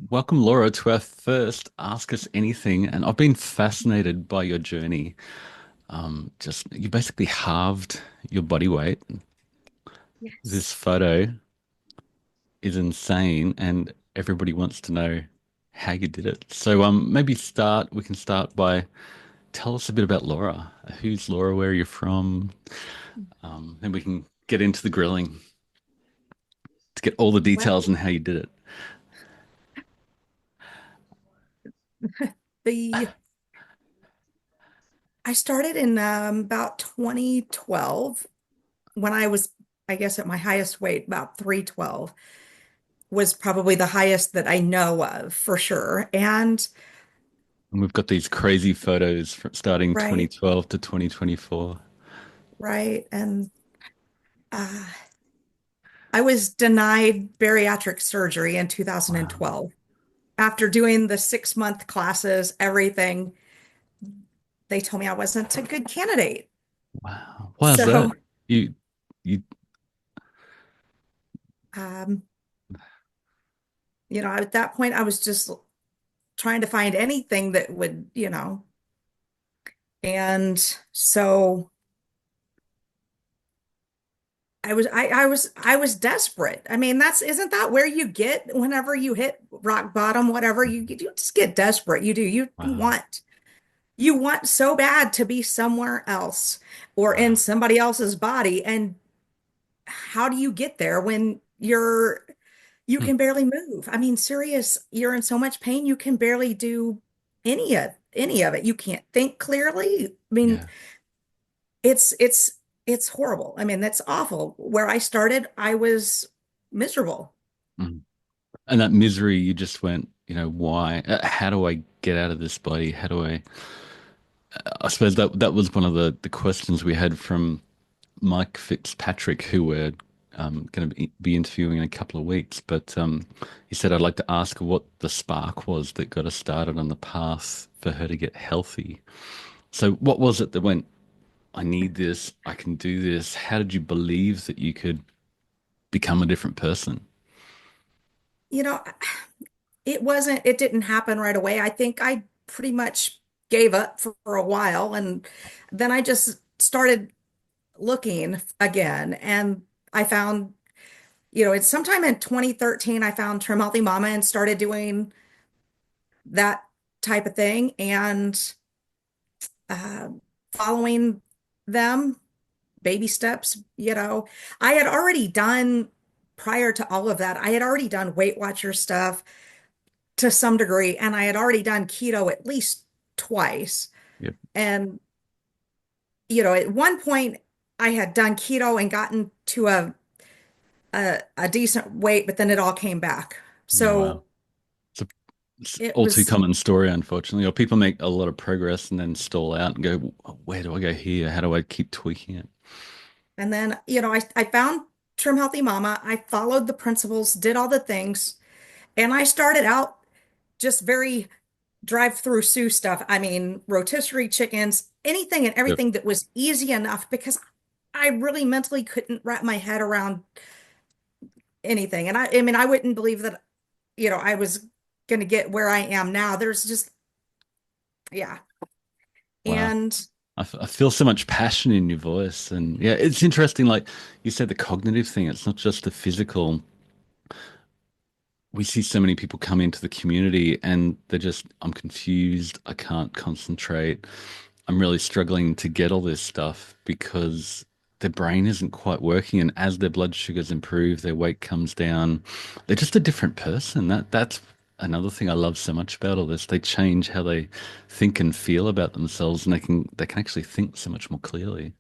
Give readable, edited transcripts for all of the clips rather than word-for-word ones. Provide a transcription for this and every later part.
Welcome, Laura, to our first Ask Us Anything. And I've been fascinated by your journey. Just you basically halved your body weight. This Yes. photo is insane, and everybody wants to know how you did it. So, we can start by tell us a bit about Laura. Who's Laura? Where are you from? Then we can get into the grilling to get all the details Well, on how you did it. the I started in about 2012 when I was, I guess, at my highest weight, about 312 was probably the highest that I know of for sure. And And we've got these crazy photos from starting right, 2012 to 2024. right. And uh, I was denied bariatric surgery in Wow. 2012. After doing the 6 month classes, everything, they told me I wasn't a good candidate. Wow. Why is that? So, You, you, um, at that point, I was just trying to find anything that would, and so I was desperate. I mean, isn't that where you get whenever you hit rock bottom, whatever you just get desperate. You do. wow. You want so bad to be somewhere else or in Wow. somebody else's body. And how do you get there when you Hmm. can barely move? I mean, serious, you're in so much pain you can barely do any of it. You can't think clearly. I mean, Yeah. it's it's it's horrible. I mean, that's awful. Where I started, I was miserable. Mm. And that misery, you just went, why? How do I get out of this body? How do I suppose that was one of the questions we had from Mike Fitzpatrick, who we're going to be interviewing in a couple of weeks. But he said, I'd like to ask what the spark was that got us started on the path for her to get healthy. So, what was it that went, I need this, I can do this? How did you believe that you could become a different person? You know, it didn't happen right away. I think I pretty much gave up for a while, and then I just started looking again, and I found, it's sometime in 2013 I found Trim Healthy Mama and started doing that type of thing and uh, following them, baby steps. I had already done, prior to all of that, I had already done Weight Watcher stuff to some degree, and I had already done keto at least twice. Yep. And, at one point I had done keto and gotten to a decent weight, but then it all came back. Yeah, wow. So It's it all too was, common story, unfortunately. Or people make a lot of progress and then stall out and go, where do I go here? How do I keep tweaking it? and then, I found Trim Healthy Mama. I followed the principles, did all the things, and I started out just very drive-through Sue stuff. I mean, rotisserie chickens, anything and Yep. everything that was easy enough because I really mentally couldn't wrap my head around anything. And I mean, I wouldn't believe that, I was going to get where I am now. There's just, yeah. Wow. And I feel so much passion in your voice. And yeah, it's interesting. Like you said, the cognitive thing, it's not just the physical. We see so many people come into the community and they're just, I'm confused. I can't concentrate. I'm really struggling to get all this stuff because their brain isn't quite working. And as their blood sugars improve, their weight comes down. They're just a different person. That's another thing I love so much about all this. They change how they think and feel about themselves, and they can actually think so much more clearly.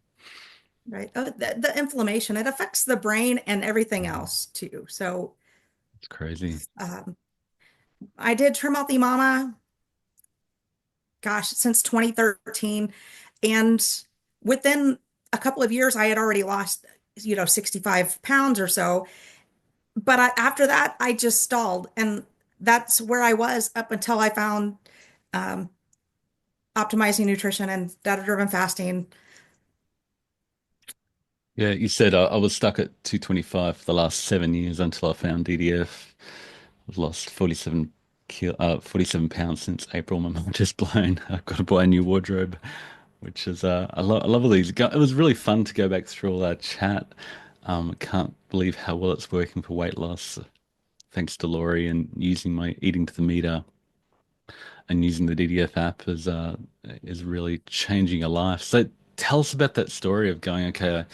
right, the inflammation, it affects the brain and everything Wow, else too. So, it's crazy. um, I did Trim Healthy Mama, gosh, since 2013. And within a couple of years, I had already lost, 65 pounds or so. But after that, I just stalled. And that's where I was up until I found um, optimizing nutrition and data-driven fasting. Yeah, you said I was stuck at 225 for the last 7 years until I found DDF. I've lost 47 kilo, 47 pounds since April. My mum just blown. I've got to buy a new wardrobe, which is I love all these. It was really fun to go back through all our chat. I can't believe how well it's working for weight loss. Thanks to Laurie and using my eating to the meter and using the DDF app is really changing a life. So tell us about that story of going, okay,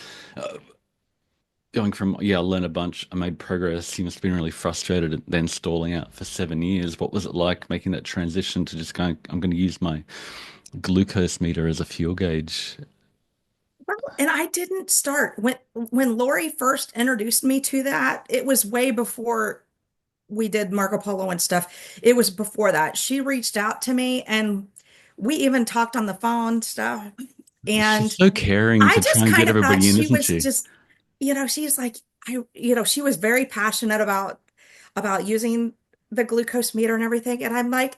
going from, yeah, I learned a bunch, I made progress. You must have been really frustrated and then stalling out for 7 years. What was it like making that transition to just going, I'm going to use my glucose meter as a fuel gauge? Well, and I didn't start when Lori first introduced me to that. It was way before we did Marco Polo and stuff. It was before that. She reached out to me and we even talked on the phone stuff. She's And so caring I to try just and get kind of thought everybody in, she isn't was she? just, she's like, she was very passionate about using the glucose meter and everything. And I'm like,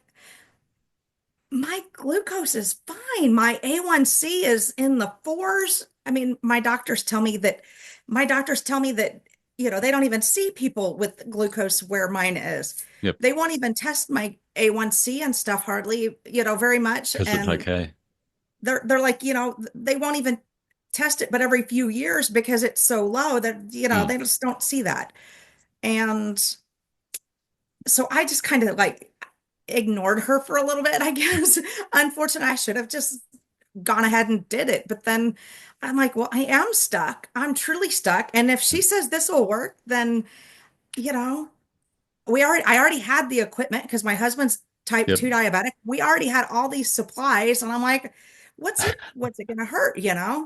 my glucose is fine. My A1C is in the fours. I mean, my doctors tell me that, they don't even see people with glucose where mine is. Yep, They won't even test my A1C and stuff hardly, very much. because it's And okay. they're like, they won't even test it, but every few years because it's so low that, Mm, they just don't see that. And so I just kind of like ignored her for a little bit, I guess. Unfortunately, I should have just gone ahead and did it. But then I'm like, well, I am stuck. I'm truly stuck. And if she says this will work, then, you know, I already had the equipment because my husband's type yep. 2 diabetic. We already had all these supplies. And I'm like, what's it gonna hurt? Yeah,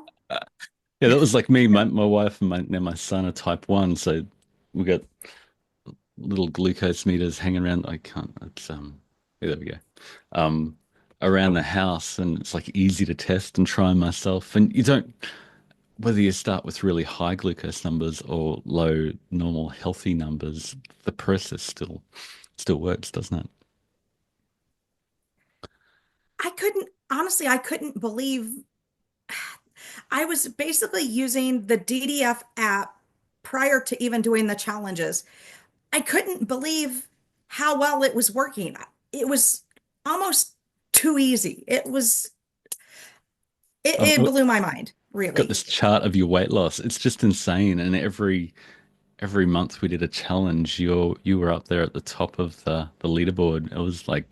that was like me, my wife and now my son are type 1, so we got little glucose meters hanging around. I can't, it's yeah, there we go. Um Around the house, and it's like easy to test and try myself. And you don't, whether you start with really high glucose numbers or low normal healthy numbers, the process still works, doesn't it? I couldn't believe I was basically using the DDF app prior to even doing the challenges. I couldn't believe how well it was working. It was almost too easy. It I've blew my mind, got really. this chart of your weight loss. It's just insane. And every month we did a challenge, you were up there at the top of the leaderboard. It was like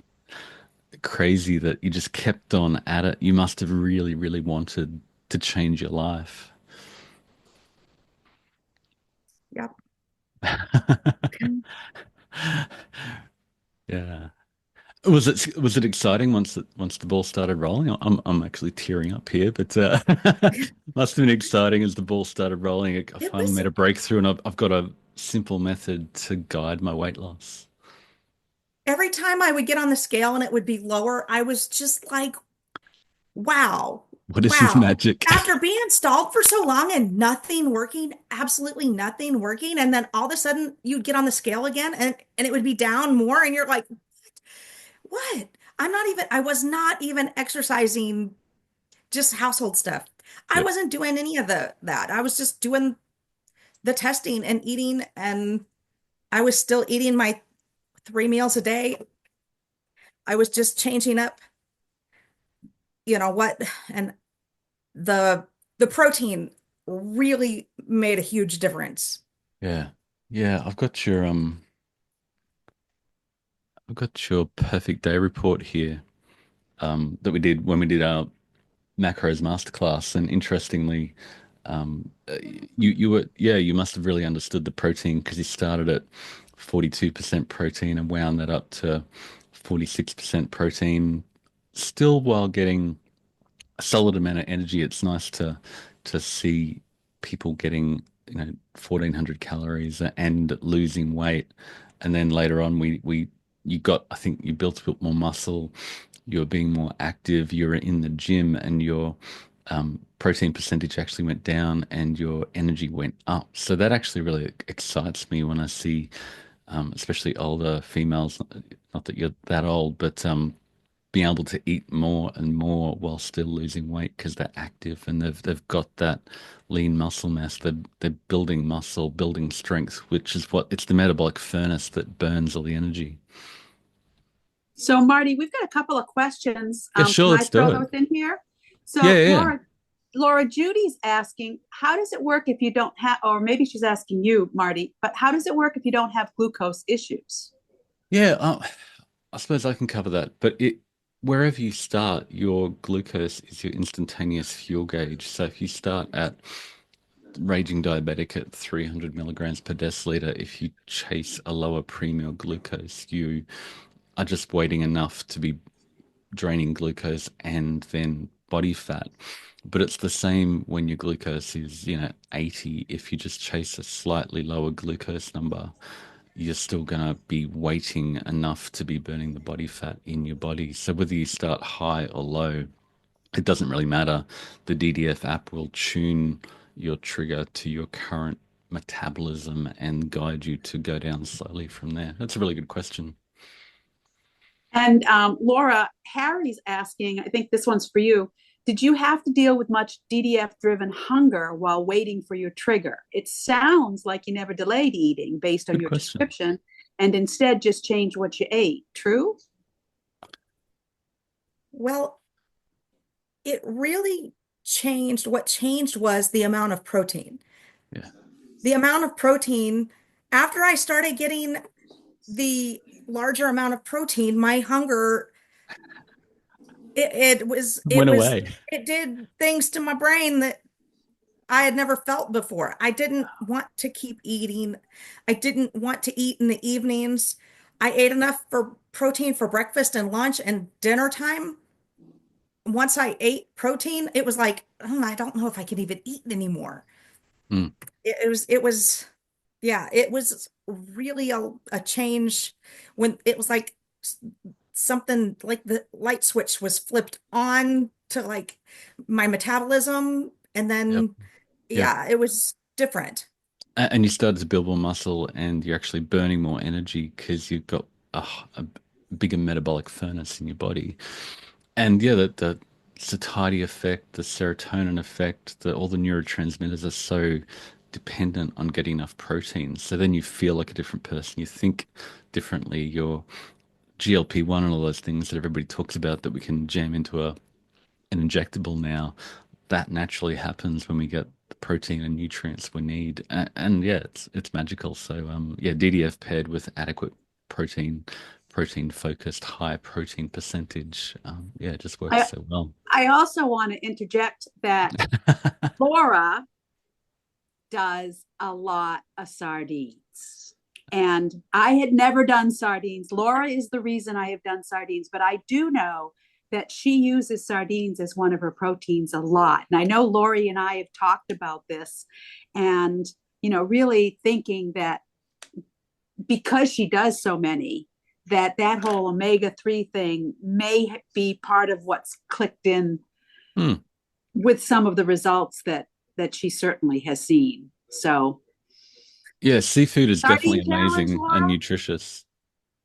crazy that you just kept on at it. You must have really, really wanted to change your life. Yep. Yeah. Was it exciting once the ball started rolling? I'm actually tearing up here, but must have been exciting as the ball started rolling. I It finally was made a breakthrough, and I've got a simple method to guide my weight loss. every time I would get on the scale and it would be lower, I was just like, wow, What is this wow. magic? After being stalled for so long and nothing working, absolutely nothing working, and then all of a sudden you'd get on the scale again and it would be down more, and you're like, what? I was not even exercising, just household stuff. I Yep. wasn't doing any of that. I was just doing the testing and eating, and I was still eating my 3 meals a day. I was just changing up, what, and the the protein really made a huge difference. Yeah. Yeah, I've got your perfect day report here. That we did when we did our macros masterclass. And interestingly, you were, yeah, you must have really understood the protein because you started at 42% protein and wound that up to 46% protein, still while getting a solid amount of energy. It's nice to see people getting, 1400 calories and losing weight. And then later on, you got, I think you built a bit more muscle, you were being more active, you were in the gym, and your protein percentage actually went down and your energy went up. So that actually really excites me when I see, especially older females, not that you're that old, but being able to eat more and more while still losing weight because they're active and they've got that lean muscle mass. They're building muscle, building strength, which is what it's the metabolic furnace that burns all the energy. So, Marty, we've got a couple of questions. Yeah, Can sure, I let's do throw it. those in here? Yeah, So, yeah, yeah. Laura Judy's asking, how does it work if you don't have, or maybe she's asking you, Marty, but how does it work if you don't have glucose issues? Yeah, I suppose I can cover that. But wherever you start, your glucose is your instantaneous fuel gauge. So if you start at raging diabetic at 300 milligrams per deciliter, if you chase a lower pre-meal glucose, you are just waiting enough to be draining glucose and then body fat. But it's the same when your glucose is, 80. If you just chase a slightly lower glucose number, you're still going to be waiting enough to be burning the body fat in your body. So whether you start high or low, it doesn't really matter. The DDF app will tune your trigger to your current metabolism and guide you to go down slowly from there. That's a really good question. And Laura, Harry's asking, I think this one's for you. Did you have to deal with much DDF driven hunger while waiting for your trigger? It sounds like you never delayed eating based on Good your question. description and instead just changed what you ate. True? Well, it really changed. What changed was the amount of protein. Yeah. The amount of protein, after I started getting the larger amount of protein, my hunger, Went away. it did things to my brain that I had never felt before. I didn't want to keep eating. I didn't want to eat in the evenings. I ate enough for protein for breakfast and lunch and dinner time. Once I ate protein, it was like, I don't know if I can even eat anymore. Mm. Yeah, it was really a change when it was like something like the light switch was flipped on to like my metabolism. And Yep. then, Yep. yeah, it was different. And you started to build more muscle and you're actually burning more energy because you've got a bigger metabolic furnace in your body. And yeah, the satiety effect, the serotonin effect, all the neurotransmitters are so dependent on getting enough protein. So then you feel like a different person. You think differently. Your GLP-1 and all those things that everybody talks about that we can jam into an injectable now, that naturally happens when we get the protein and nutrients we need. And yeah, it's magical. So yeah, DDF paired with adequate protein, protein focused, high protein percentage, yeah, it just works I, so well. I also want to interject that Laura does a lot of sardines. And I had never done sardines. Laura is the reason I have done sardines, but I do know that she uses sardines as one of her proteins a lot. And I know Lori and I have talked about this and, really thinking that because she does so many, that whole omega-3 thing may be part of what's clicked in Hmm. with some of the results that she certainly has seen. So, Yeah, seafood is definitely sardine challenge, amazing and Laura. nutritious.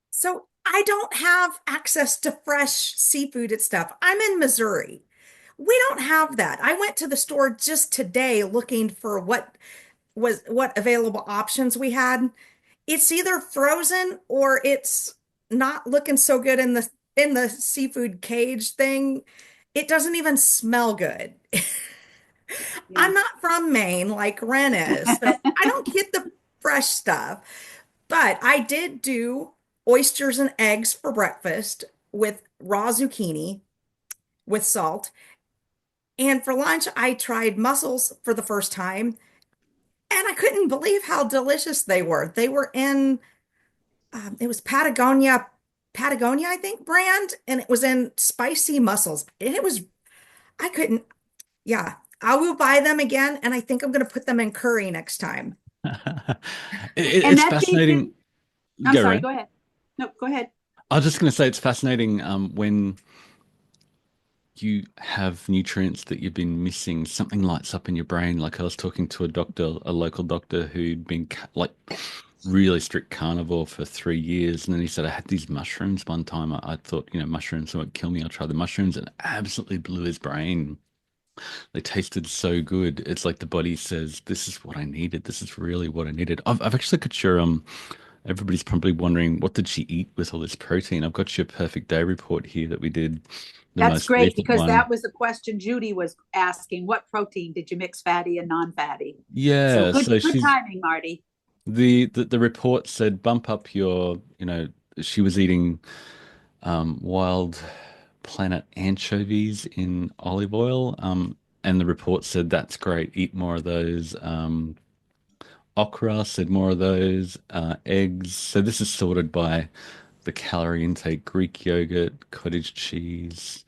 So I don't have access to fresh seafood and stuff. I'm in Missouri. We don't have that. I went to the store just today looking for what available options we had. It's either frozen or it's not looking so good in the seafood cage thing. It doesn't even smell good. Yeah. I'm not from Maine like Ren is, so I don't get the fresh stuff. But I did do oysters and eggs for breakfast with raw zucchini with salt. And for lunch, I tried mussels for the first time, and I couldn't believe how delicious they were. They were in, it was Patagonia, I think, brand, and it was in spicy mussels. And I couldn't, yeah, I will buy them again, and I think I'm going to put them in curry next time. And It's that seafood, fascinating. I'm Go, sorry, Ren. go ahead. No, go ahead. I was just going to say it's fascinating when you have nutrients that you've been missing, something lights up in your brain. Like I was talking to a doctor, a local doctor who'd been like really strict carnivore for 3 years. And then he said, I had these mushrooms one time. I thought, mushrooms won't kill me. I'll try the mushrooms and it absolutely blew his brain. They tasted so good. It's like the body says, this is what I needed. This is really what I needed. I've actually got your Everybody's probably wondering, what did she eat with all this protein? I've got your perfect day report here that we did, the That's most great recent because one. that was the question Judy was asking. What protein did you mix fatty and non-fatty? So Yeah, so good she's timing, Marty. the report said bump up your, she was eating wild planet anchovies in olive oil. And the report said that's great. Eat more of those. Okra said more of those. Eggs. So this is sorted by the calorie intake: Greek yogurt, cottage cheese,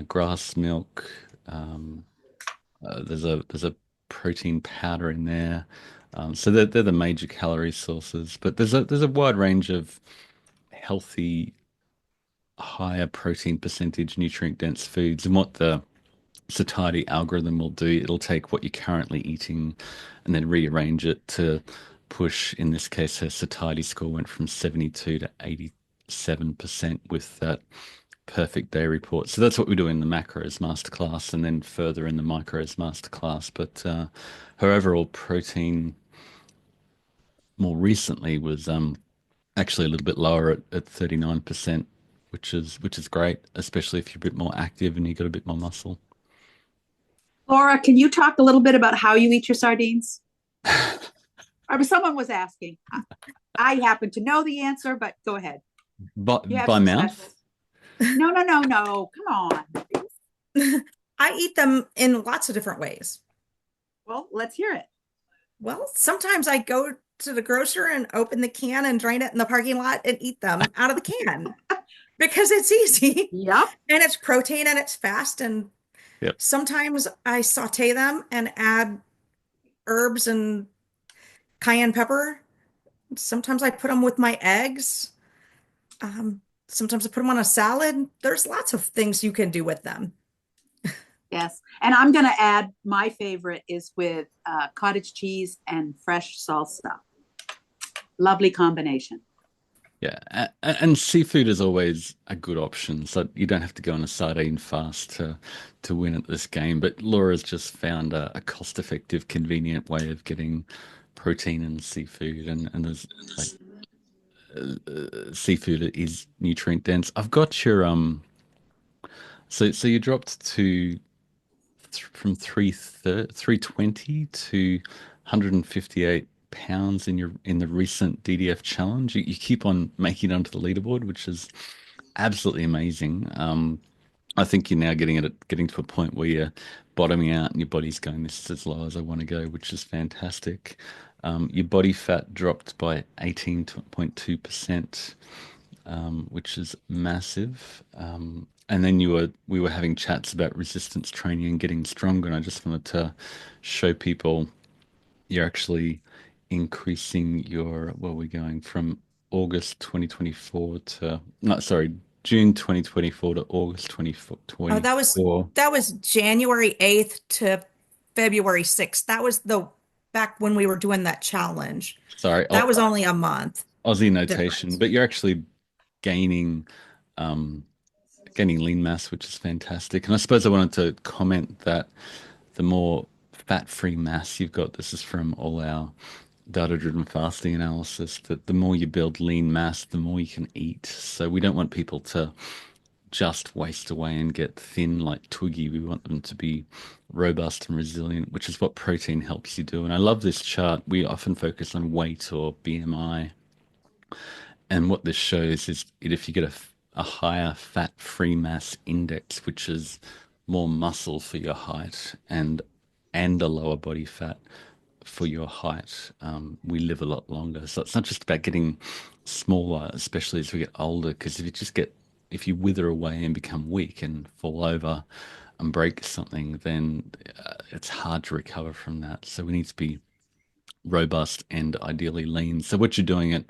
grass milk. Um, there's a protein powder in there. So they're the major calorie sources. But there's a wide range of healthy, higher protein percentage, nutrient dense foods. And what the satiety algorithm will do, it'll take what you're currently eating and then rearrange it to push, in this case, her satiety score went from 72 to 87% with that perfect day report. So that's what we do in the macros masterclass and then further in the micros masterclass. But her overall protein more recently was actually a little bit lower at 39%, which is great, especially if you're a bit more active and you got a bit more muscle. Laura, can you talk a little bit about how you eat your sardines? Or someone was asking. I happen to know the answer, but go ahead. You have By some mouth? specials. No, no, no, no. Come on. I eat them in lots of different ways. Well, let's hear it. Well, sometimes I go to the grocer and open the can and drain it in the parking lot and eat them out of the can because it's easy Yep. and it's protein and it's fast. And Yep. sometimes I saute them and add herbs and cayenne pepper. Sometimes I put them with my eggs. Sometimes I put them on a salad. There's lots of things you can do with them. Yes. And I'm going to add my favorite is with cottage cheese and fresh salsa. Lovely combination. Yeah, and seafood is always a good option. So you don't have to go on a sardine fast to win at this game. But Laura's just found a cost-effective, convenient way of getting protein and seafood, and there's like seafood is nutrient dense. I've got your so you dropped to from 320 to 158 pounds in the recent DDF challenge. You keep on making it onto the leaderboard, which is absolutely amazing. I think you're now getting to a point where you're bottoming out and your body's going, this is as low as I want to go, which is fantastic. Your body fat dropped by 18.2%, which is massive. And then we were having chats about resistance training and getting stronger, and I just wanted to show people you're actually increasing your, well, we're going from August 2024 to, no, sorry, June 2024 to August Oh, 2024. that was January 8th to February 6th. That was the back when we were doing that challenge. Sorry, That was only a month Aussie notation, difference. but you're actually gaining um, gaining lean mass, which is fantastic. And I suppose I wanted to comment that the more fat-free mass you've got, this is from all our data-driven fasting analysis, that the more you build lean mass, the more you can eat. So we don't want people to just waste away and get thin like Twiggy. We want them to be robust and resilient, which is what protein helps you do. And I love this chart. We often focus on weight or BMI. And what this shows is if you get a higher fat-free mass index, which is more muscle for your height and a lower body fat for your height, we live a lot longer. So it's not just about getting smaller, especially as we get older, because if you wither away and become weak and fall over and break something, then it's hard to recover from that. So we need to be robust and ideally lean. So what you're doing at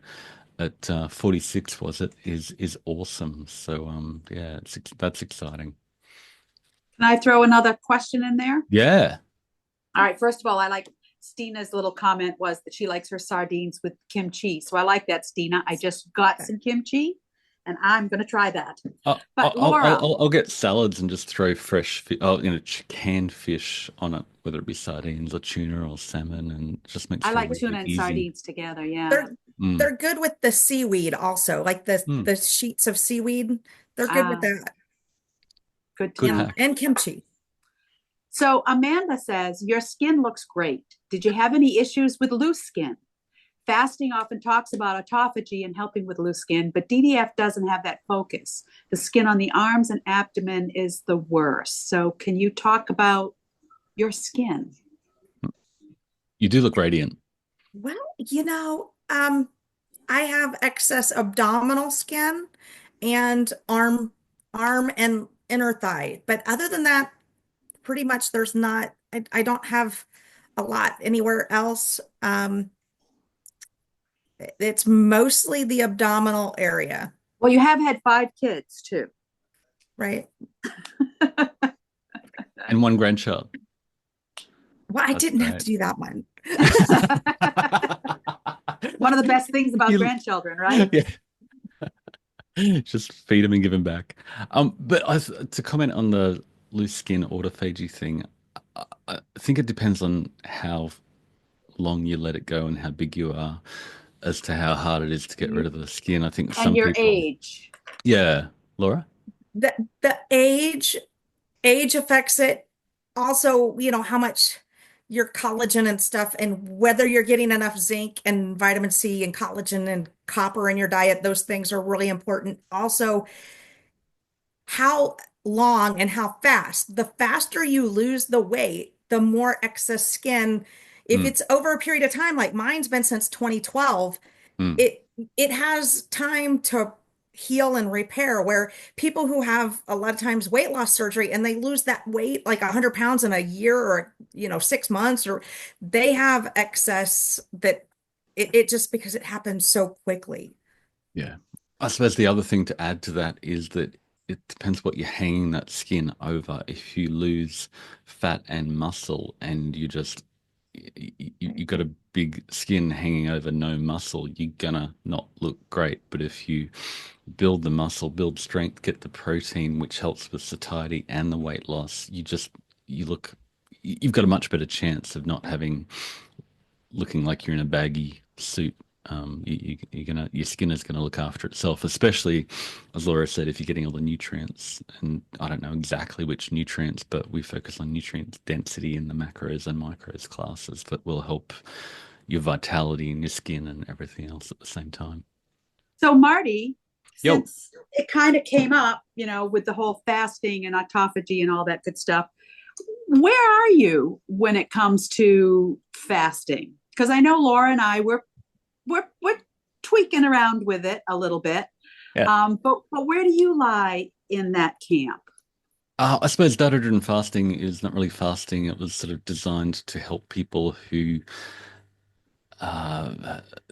46, was it, is awesome. So yeah, that's exciting. Can I throw another question in there? Yeah. All right. First of all, I like Stina's little comment was that she likes her sardines with kimchi. So I like that, Stina. I just got some kimchi and I'm going to try that. But Laura, I'll get salads and just throw canned fish on it, whether it be sardines or tuna or salmon, and just makes I it like really tuna and easy. sardines together. Yeah. There, Mm, they're good with the seaweed also, like the mm. the sheets of seaweed. They're good with Ah, that good to Good know. hack. and kimchi. So Amanda says, your skin looks great. Did you have any issues with loose skin? Fasting often talks about autophagy and helping with loose skin, but DDF doesn't have that focus. The skin on the arms and abdomen is the worst. So, can you talk about your skin? You do look radiant. Well, I have excess abdominal skin and arm and inner thigh. But other than that, pretty much there's not, I don't have a lot anywhere else. It's mostly the abdominal area, Well, you have had 5 kids too. right? And one grandchild. Well, I That's didn't have great. to do that one. One of the best things about You- grandchildren, right? yeah. Just feed them and give them back. But to comment on the loose skin autophagy thing, I think it depends on how long you let it go and how big you are as to how hard it is to get rid of the skin. I think And some your people, age. yeah, Laura? The age affects it. Also, how much your collagen and stuff, and whether you're getting enough zinc and vitamin C and collagen and copper in your diet, those things are really important. Also, how long and how fast. The faster you lose the weight, the more excess skin. If Mm, it's over a period of time, like mine's been since 2012, mm, it has time to heal and repair, where people who have a lot of times weight loss surgery and they lose that weight like 100 pounds in a year or 6 months, or they have excess that it just because it happens so quickly. yeah. I suppose the other thing to add to that is that it depends what you're hanging that skin over. If you lose fat and muscle and you got a big skin hanging over no muscle, you're gonna not look great. But if you build the muscle, build strength, get the protein, which helps with satiety and the weight loss, you look you've got a much better chance of not having looking like you're in a baggy suit. Your skin is gonna look after itself, especially as Laura said, if you're getting all the nutrients. And I don't know exactly which nutrients, but we focus on nutrients density in the macros and micros classes that will help your vitality in your skin and everything else at the same time. So, Marty, Yo, since it kind of came up, with the whole fasting and autophagy and all that good stuff, where are you when it comes to fasting? Because I know Laura and I we're tweaking around with it a little bit. yeah. But where do you lie in that camp? I suppose data-driven fasting is not really fasting. It was sort of designed to help people who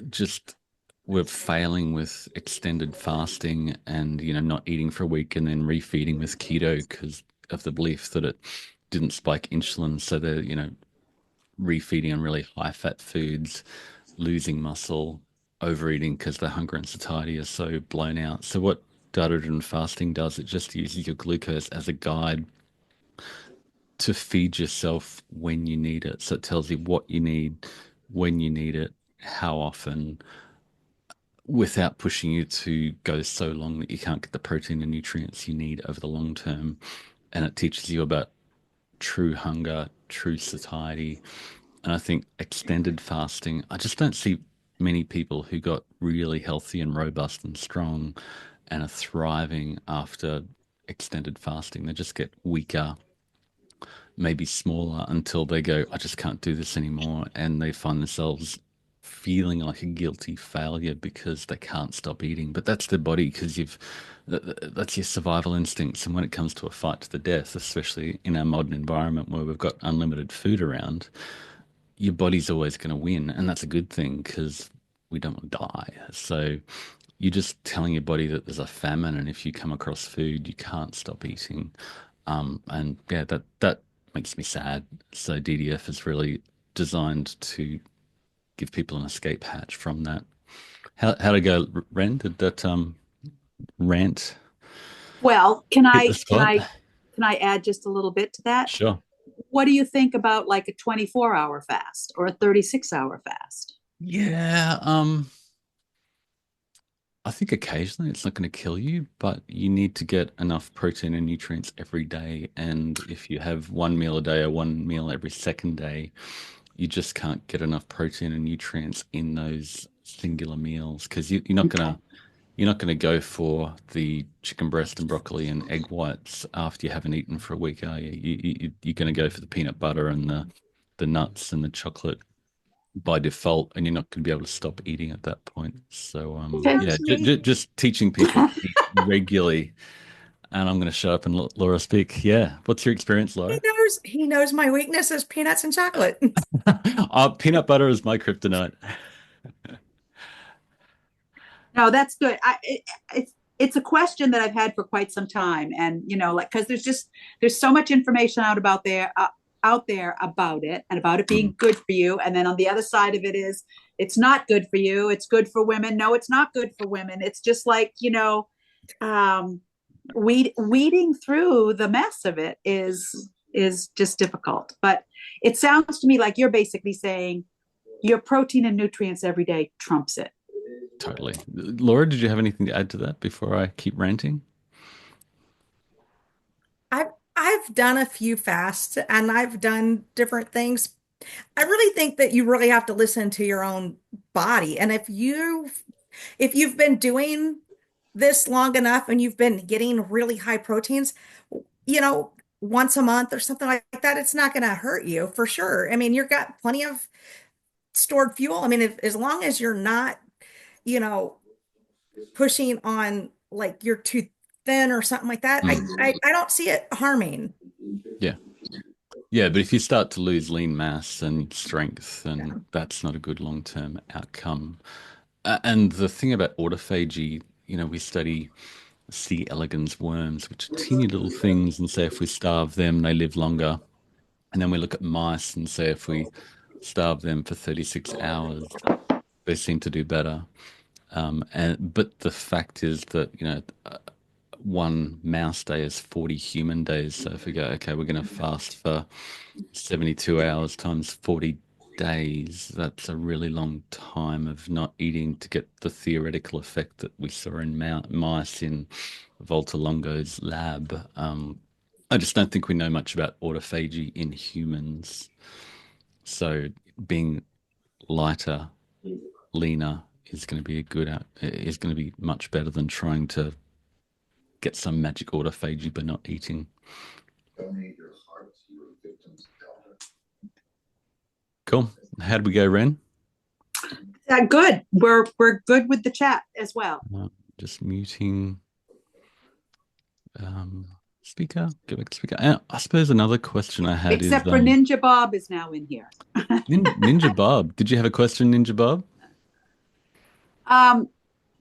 just were failing with extended fasting and not eating for a week and then refeeding with keto because of the belief that it didn't spike insulin. So they're refeeding on really high fat foods, losing muscle, overeating because their hunger and satiety are so blown out. So what data-driven fasting does, it just uses your glucose as a guide to feed yourself when you need it. So it tells you what you need, when you need it, how often, without pushing you to go so long that you can't get the protein and nutrients you need over the long term. And it teaches you about true hunger, true satiety. And I think extended fasting, I just don't see many people who got really healthy and robust and strong and are thriving after extended fasting. They just get weaker, maybe smaller until they go, I just can't do this anymore. And they find themselves feeling like a guilty failure because they can't stop eating. But that's their body because that's your survival instincts. And when it comes to a fight to the death, especially in our modern environment where we've got unlimited food around, your body's always going to win. And that's a good thing because we don't want to die. So you're just telling your body that there's a famine, and if you come across food, you can't stop eating. And yeah, that makes me sad. So DDF is really designed to give people an escape hatch from that. How to go, Ren? Did that rant Well, hit the spot? can I add just a little bit to that? Sure. What do you think about like a 24-hour fast or a 36-hour fast? Yeah. I think occasionally it's not going to kill you, but you need to get enough protein and nutrients every day. And if you have one meal a day or one meal every second day, you just can't get enough protein and nutrients in those singular meals because Okay. you're not gonna go for the chicken breast and broccoli and egg whites after you haven't eaten for a week, are you? You're gonna go for the peanut butter and the nuts and the chocolate by default, and you're not going to be able to stop eating at that point. So, Okay. yeah, Sounds neat. just teaching people to eat regularly. And I'm going to shut up and let Laura speak. Yeah. What's your experience, Laura? He knows my weakness is peanuts and chocolate. Peanut butter is my kryptonite. No, that's good. It's a question that I've had for quite some time, and like because there's so much information out there about it and about it being Mm, good for you, and then on the other side of it is it's not good for you. It's good for women. No, it's not good for women. It's just like um, weeding through the mess of it is just difficult. But it sounds to me like you're basically saying your protein and nutrients every day trumps it. totally. Laura, did you have anything to add to that before I keep ranting? I've done a few fasts and I've done different things. I really think that you really have to listen to your own body. And if you've been doing this long enough and you've been getting really high proteins, once a month or something like that, it's not going to hurt you for sure. I mean, you've got plenty of stored fuel. I mean, as long as you're not, you know, pushing on like you're too thin or something like that, Mm, I don't see it harming. yeah. Yeah, but if you start to lose lean mass and strength, then Yeah. that's not a good long-term outcome. And the thing about autophagy, we study C. elegans worms, which are teeny little things, and say if we starve them, they live longer. And then we look at mice and say if we starve them for 36 hours, they seem to do better. But the fact is that, one mouse day is 40 human days. So if we go, okay, we're going to fast for 72 hours times 40 days, that's a really long time of not eating to get the theoretical effect that we saw in mice in Volta Longo's lab. I just don't think we know much about autophagy in humans. So being lighter, leaner is going to be is going to be much better than trying to get some magic autophagy by not eating. Cool. How did we go, Ren? Good. We're good with the chat as well. Uh, just muting um, speaker. Go back to speaker. I suppose another question I had is Except for Ninja Bob is now in here. Ninja Bob. Did you have a question, Ninja Bob? um,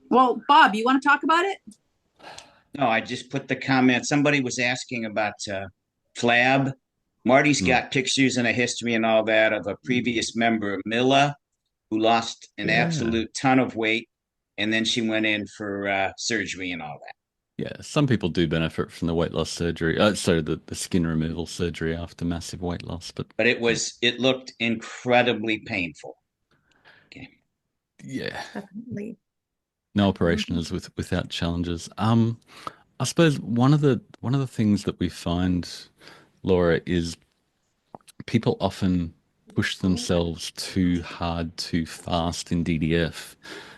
well, Bob, you want to talk about it? No, I just put the comment. Somebody was asking about Flab. Marty's Mm. got pictures and a history and all that of a previous member, Mila, who lost an Yeah. absolute ton of weight, and then she went in for surgery and all that. Yeah. Some people do benefit from the weight loss surgery. Sorry, the skin removal surgery after massive weight loss. But But it looked incredibly painful. Okay. yeah, Definitely. no operation is without challenges. I suppose one of the things that we find, Laura, is people often push themselves too hard, too fast in DDF.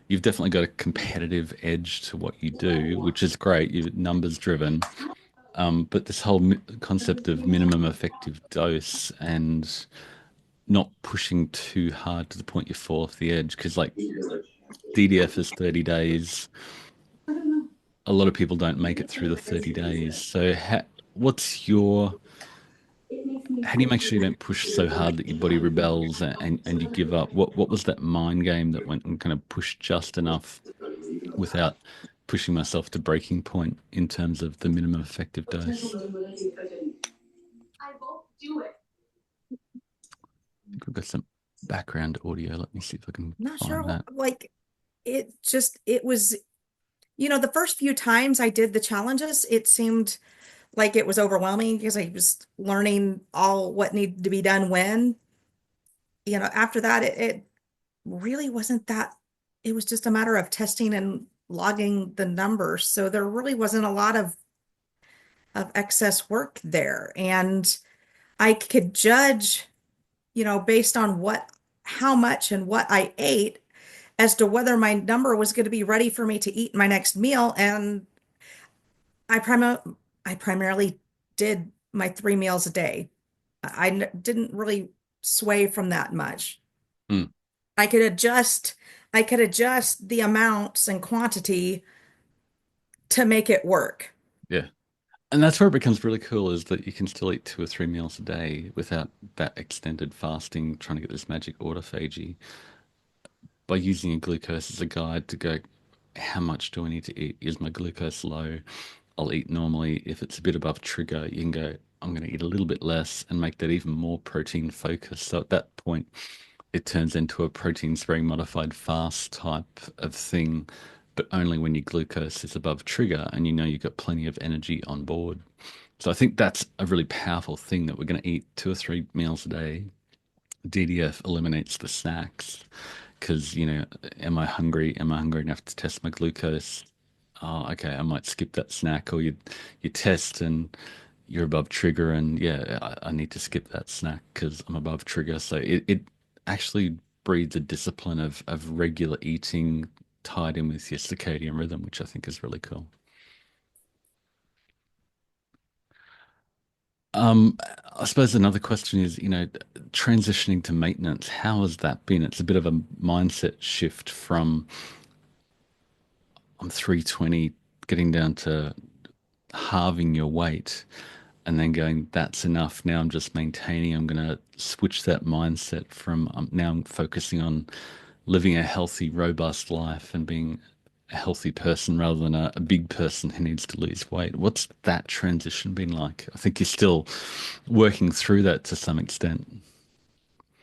You've definitely got a competitive edge to what you do, which is great. You're numbers driven. But this whole concept of minimum effective dose and not pushing too hard to the point you fall off the edge, because like DDF is 30 days. A lot of people don't make it through the 30 days. So what's your how do you make sure you don't push so hard that your body rebels and you give up? What was that mind game that went and kind of pushed just enough without pushing myself to breaking point in terms of the minimum effective dose? I think we've got some background audio. Let me see if I can Not find sure. that. Like it was, the first few times I did the challenges, it seemed like it was overwhelming because I was learning all what needed to be done when. After that, it really wasn't that, it was just a matter of testing and logging the numbers. So there really wasn't a lot of excess work there. And I could judge, based on how much and what I ate as to whether my number was going to be ready for me to eat my next meal. And I I primarily did my 3 meals a day. Didn't really sway from that much. Mm, I could adjust, I could adjust the amounts and quantity to make it work. yeah. And that's where it becomes really cool is that you can still eat 2 or 3 meals a day without that extended fasting, trying to get this magic autophagy by using a glucose as a guide to go, how much do I need to eat? Is my glucose low? I'll eat normally. If it's a bit above trigger, you can go, I'm going to eat a little bit less and make that even more protein focused. So at that point, it turns into a protein sparing modified fast type of thing, but only when your glucose is above trigger and you know you've got plenty of energy on board. So I think that's a really powerful thing that we're going to eat 2 or 3 meals a day. DDF eliminates the snacks because, am I hungry? Am I hungry enough to test my glucose? Oh, okay, I might skip that snack, or you test and you're above trigger, and yeah, I need to skip that snack because I'm above trigger. So it actually breeds a discipline of regular eating tied in with your circadian rhythm, which I think is really cool. Um, I suppose another question is, transitioning to maintenance, how has that been? It's a bit of a mindset shift from I'm 320, getting down to halving your weight and then going, that's enough. Now I'm just maintaining. I'm going to switch that mindset from now I'm focusing on living a healthy, robust life and being a healthy person rather than a big person who needs to lose weight. What's that transition been like? I think you're still working through that to some extent.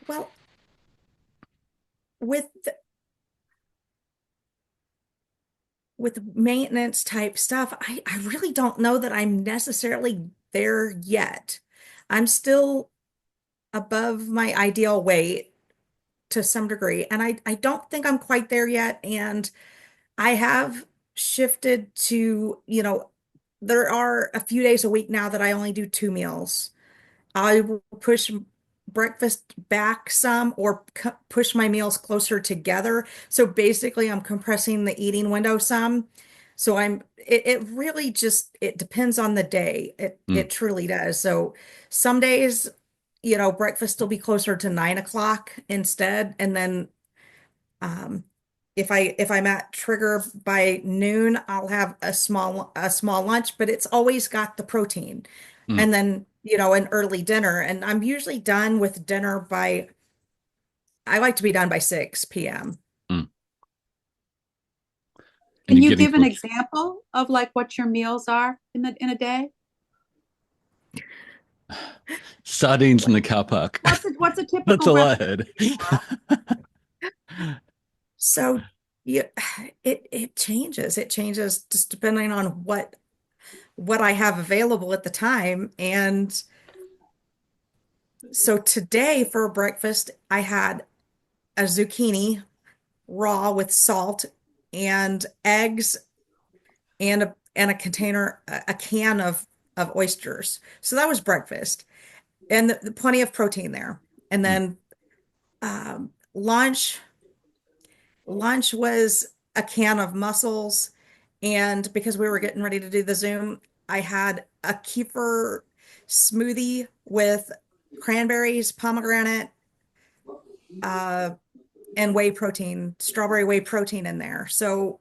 Well, with with maintenance type stuff, I really don't know that I'm necessarily there yet. I'm still above my ideal weight to some degree, and I don't think I'm quite there yet. And I have shifted to, there are a few days a week now that I only do 2 meals. I will push breakfast back some or push my meals closer together. So basically, I'm compressing the eating window some. So it really just, it depends on the day. Mm, It truly does. So some days, breakfast will be closer to 9 o'clock instead. And then um, if I'm at trigger by noon, I'll have a small lunch, but it's always got the protein. mm, And then, an early dinner. And I'm usually done with dinner by I like to be done by 6 p.m. mm. And Can you're you getting give an towards example of like what your meals are in a day? sardines in the car park. What's a That's typical all I breakfast, heard. Laura? So yeah, it changes. It changes just depending on what I have available at the time. And so today for breakfast, I had a zucchini raw with salt and eggs and a container, a can of oysters. So that was breakfast, and plenty of protein there. And Mm, then lunch was a can of mussels, and because we were getting ready to do the Zoom, I had a kefir smoothie with cranberries, pomegranate, uh, and whey protein, strawberry whey protein in there. So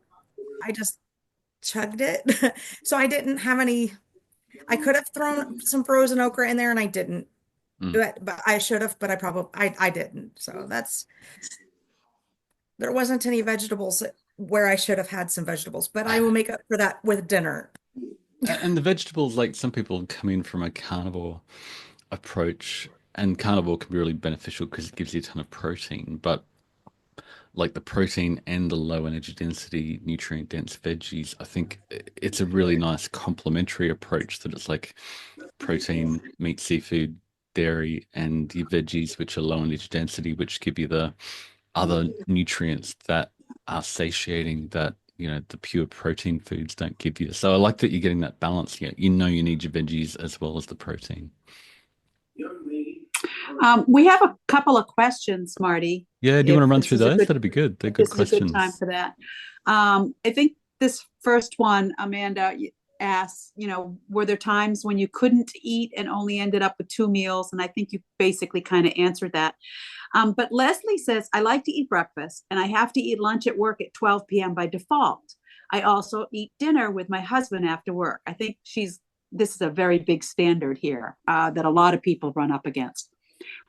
I just chugged it. So I didn't have any. I could have thrown some frozen okra in there and I didn't. mm. But I should have, but I didn't. So there wasn't any vegetables where I should have had some vegetables, but I will make up for that with dinner. And the vegetables, like some people come in from a carnivore approach, and carnivore can be really beneficial because it gives you a ton of protein. But like the protein and the low energy density, nutrient dense veggies, I think it's a really nice complementary approach that it's like protein, meat, seafood, dairy, and your veggies, which are low energy density, which give you the other nutrients that are satiating, that the pure protein foods don't give you. So I like that you're getting that balance. Yeah, you need your veggies as well as the protein. We have a couple of questions, Marty. Yeah, do you want If to run this through is a those? good, That'd be good. They're if good this is a good time questions. for that. I think this first one, Amanda asks, were there times when you couldn't eat and only ended up with 2 meals? And I think you basically kind of answered that. But Leslie says, I like to eat breakfast and I have to eat lunch at work at 12 p.m. by default. I also eat dinner with my husband after work. I think this is a very big standard here that a lot of people run up against.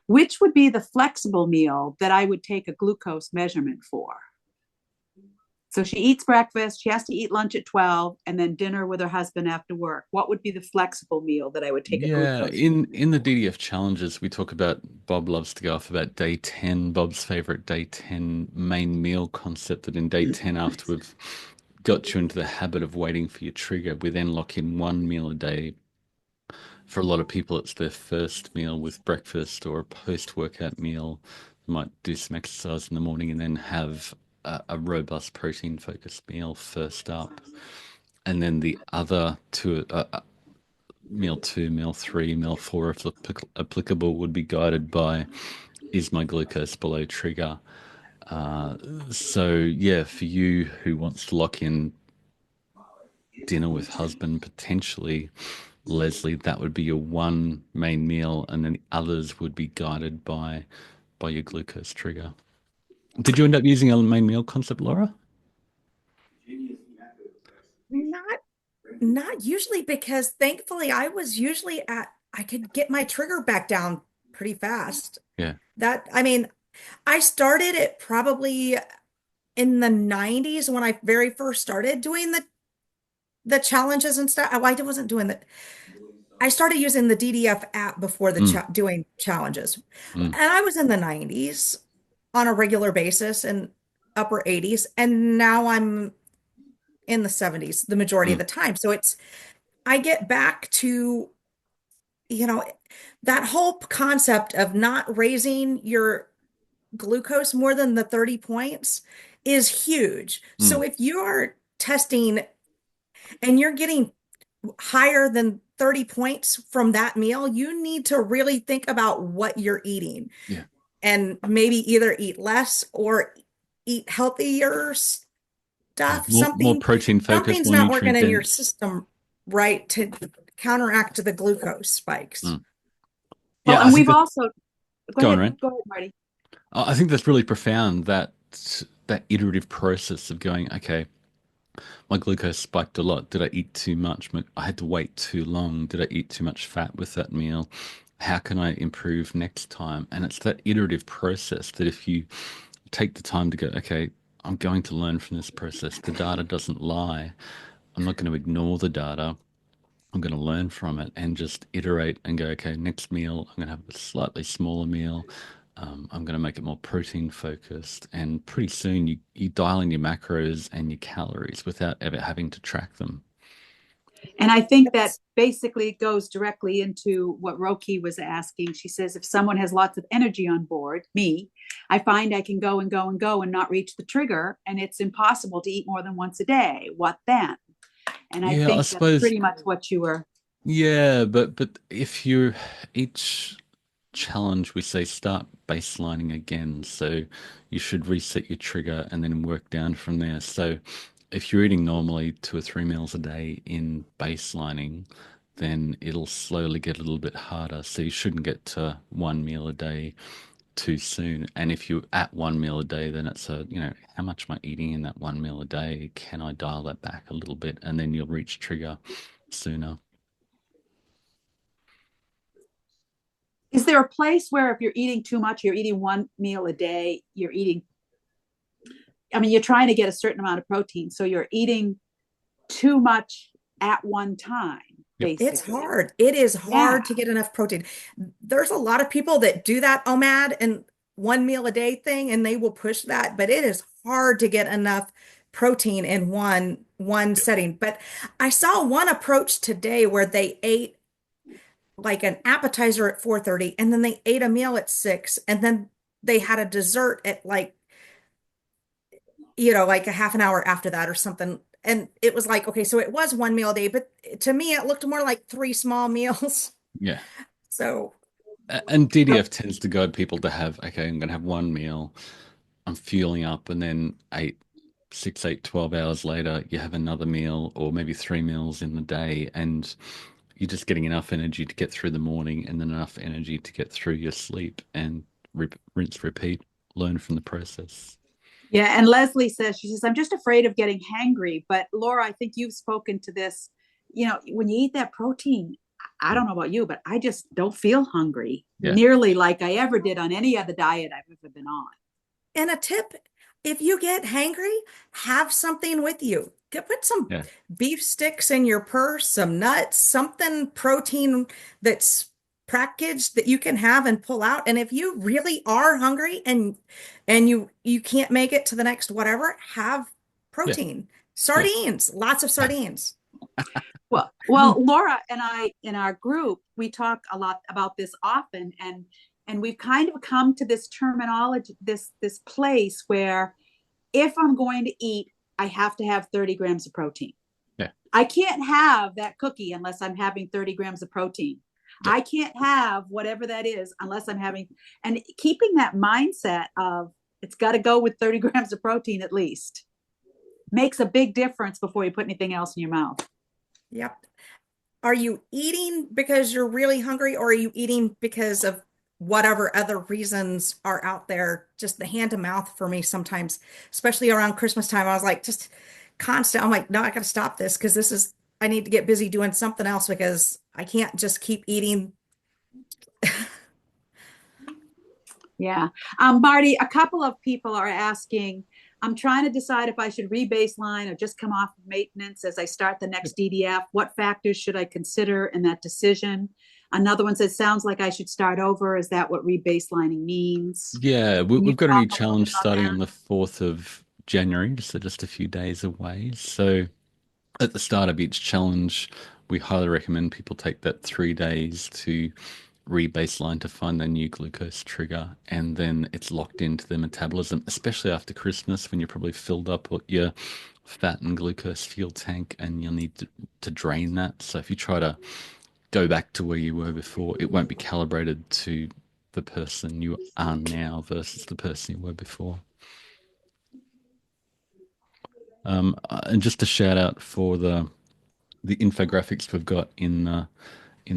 Which would be the flexible meal that I would take a glucose measurement for? So she eats breakfast, she has to eat lunch at 12, and then dinner with her husband after work. What would be the flexible meal that I would take a Yeah, glucose? in the DDF challenges, we talk about Bob loves to go off about day 10, Bob's favorite day 10 main meal concept that in day 10, after we've got you into the habit of waiting for your trigger, we then lock in 1 meal a day. For a lot of people, it's their first meal with breakfast or a post-workout meal. They might do some exercise in the morning and then have a robust protein-focused meal first up. And then the other two, meal two, meal three, meal four, if applicable, would be guided by is my glucose below trigger? Uh, so yeah, for you who wants to lock in dinner with husband potentially, Leslie, that would be your one main meal, and then the others would be guided by your glucose trigger. Did you end up using a main meal concept, Laura? Not not usually, because thankfully I could get my trigger back down pretty fast. Yeah. I mean, I started it probably in the 90s when I very first started doing the challenges and stuff. I wasn't doing that. I started using the DDF app before Mm, doing challenges. mm, And I was in the 90s on a regular basis and upper 80s. And now I'm in the 70s the majority of mm, the time. So I get back to, you know, that whole concept of not raising your glucose more than the 30 points is huge. So mm. if you're testing and you're getting higher than 30 points from that meal, you need to really think about what you're eating Yeah. and maybe either eat less or eat healthier Yeah. stuff. More protein focused, Something's more not working nutrient in your dense. system right to counteract the glucose spikes. Mm. Well, Yeah, I and think we've that also, go on, right? go ahead, Marty. I think that's really profound that iterative process of going, okay, my glucose spiked a lot. Did I eat too much? I had to wait too long. Did I eat too much fat with that meal? How can I improve next time? And it's that iterative process that if you take the time to go, okay, I'm going to learn from this process. The data doesn't lie. I'm not going to ignore the data. I'm going to learn from it and just iterate and go, okay, next meal, I'm going to have a slightly smaller meal. I'm going to make it more protein focused. And pretty soon you dial in your macros and your calories without ever having to track them. And I think that That's basically goes directly into what Roki was asking. She says, if someone has lots of energy on board, me, I find I can go and go and go and not reach the trigger. And it's impossible to eat more than once a day. What then? And I Yeah, I think that's suppose. pretty much what you were. Yeah, but if you each challenge, we say start baselining again. So you should reset your trigger and then work down from there. So if you're eating normally 2 or 3 meals a day in baselining, then it'll slowly get a little bit harder. So you shouldn't get to 1 meal a day too soon. And if you're at 1 meal a day, then it's how much am I eating in that 1 meal a day? Can I dial that back a little bit? And then you'll reach trigger sooner. Is there a place where if you're eating too much, you're eating 1 meal a day, you're trying to get a certain amount of protein. So you're eating too much at one time, Yep. It's basically. hard. It is Yeah. hard to get enough protein. There's a lot of people that do that OMAD and 1 meal a day thing, and they will push that, but it is hard to get enough protein in one Yep. setting. But I saw one approach today where they ate like an appetizer at 4:30 and then they ate a meal at 6 and then they had a dessert at like like a half an hour after that or something. And it was like, okay, so it was one meal a day, but to me, it looked more like three small meals. Yeah. So, And DDF tends to guide people to have, okay, I'm going to have one meal, I'm fueling up, and then 6, 8, 12 hours later, you have another meal or maybe three meals in the day, and you're just getting enough energy to get through the morning and then enough energy to get through your sleep and rinse, repeat, learn from the process. Yeah, and Leslie says, she says, I'm just afraid of getting hangry. But Laura, I think you've spoken to this. When you eat that protein, I don't know about you, but I just don't feel hungry Yeah. nearly like I ever did on any other diet I've ever been on. and a tip, if you get hangry, have something with you. Put some Yeah. beef sticks in your purse, some nuts, something protein that's packaged that you can have and pull out. And if you really are hungry and you can't make it to the next whatever, have Yeah. protein. Yeah. Sardines, lots of sardines. Well, Laura and I in our group, we talk a lot about this often, and we've kind of come to this terminology, this place where if I'm going to eat, I have to have 30 grams of protein. Yeah. I can't have that cookie unless I'm having 30 grams of protein. Yeah. I can't have whatever that is unless I'm having, and keeping that mindset of it's got to go with 30 grams of protein at least makes a big difference before you put anything else in your mouth. Yep. Are you eating because you're really hungry, or are you eating because of whatever other reasons are out there? Just the hand to mouth for me sometimes, especially around Christmas time. I was like, just constant. I'm like, no, I got to stop this because I need to get busy doing something else because I can't just keep eating. Yeah. Marty, a couple of people are asking, I'm trying to decide if I should rebaseline or just come off of maintenance as I start the next DDF. What factors should I consider in that decision? Another one says, sounds like I should start over. Is that what rebaselining means? Yeah, Can you we've got a talk new a little bit challenge about starting that? on the 4th of January, so just a few days away. So at the start of each challenge, we highly recommend people take that 3 days to re-baseline to find their new glucose trigger, and then it's locked into their metabolism, especially after Christmas when you're probably filled up with your fat and glucose fuel tank and you'll need to drain that. So if you try to go back to where you were before, it won't be calibrated to the person you are now versus the person you were before. And just a shout out for the infographics we've got in